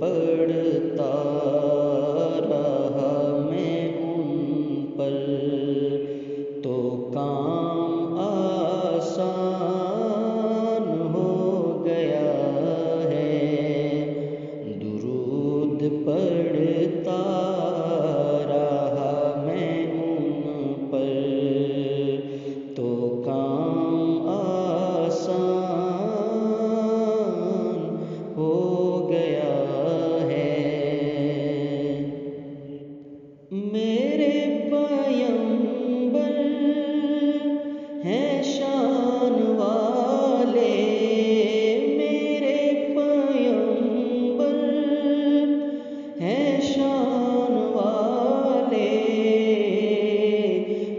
پڑھتا رہا میں ان پر، تو کام آسان ہو گیا ہے۔ درود پڑھتا رہا میں ان پر، تو کام آسان ہو گیا ہے۔ میرے پیغمبر ہیں شان والے، میرے پیغمبر ہیں شان والے،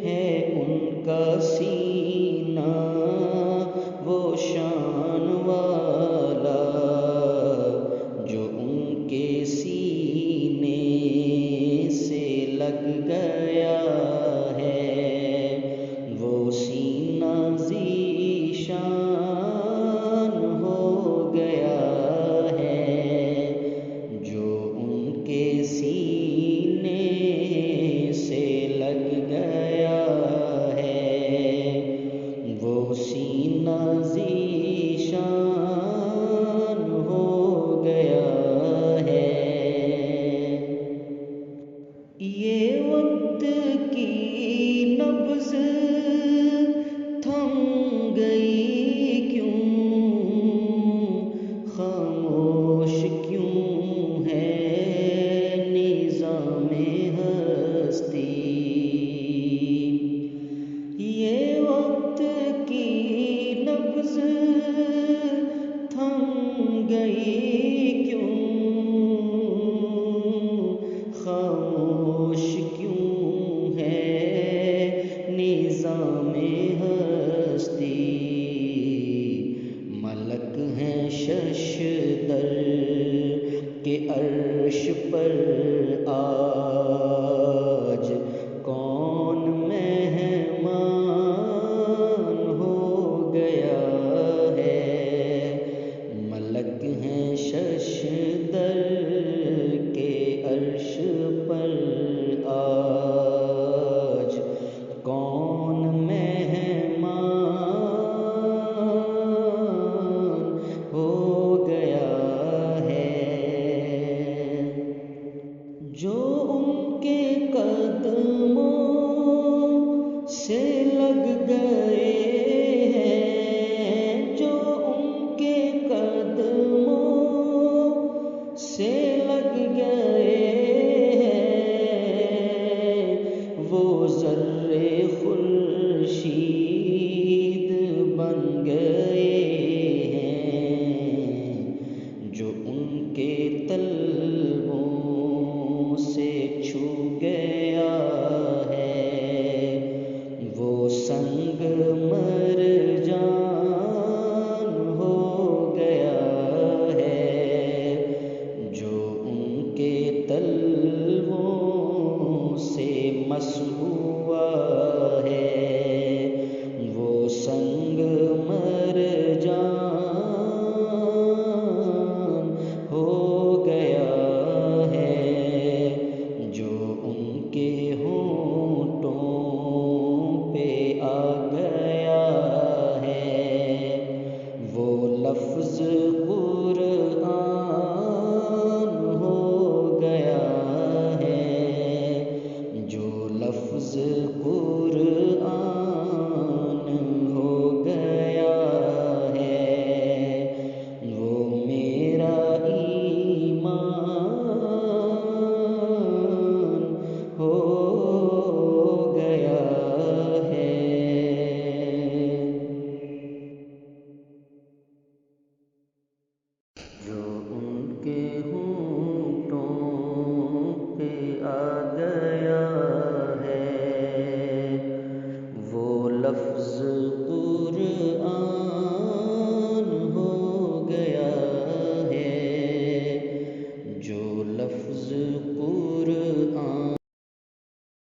ہے ان کا سینہ وہ شان والا، جو ان کے سینے سے لگ گیا ہے، وہ سینہ ذیشان ہو گیا ہے، جو ان کے سینے سے لگ گیا ہے، وہ سینہ ذیشان ہو گیا ہے۔ یہ وقت کی نبض تھم گئی کیوں، خاموش کیوں ہے نظام ہستی، یہ وقت کی نبض تھم گئی کیوں، خاموش کیوں ہے نظام ہستی، ملک ہیں ششدر کے عرش پر آج، کون مہمان ہو گیا ہے، ملک ہیں ششدر کے عرش پر آج، کون مہمان ہو گیا ہے، جو ان کے قدموں سے لگ گئے ہیں، جو ان کے قدموں سے لگ گئے ہیں، وہ ذرے خورشید بن گئے ہیں، جو ان کے تل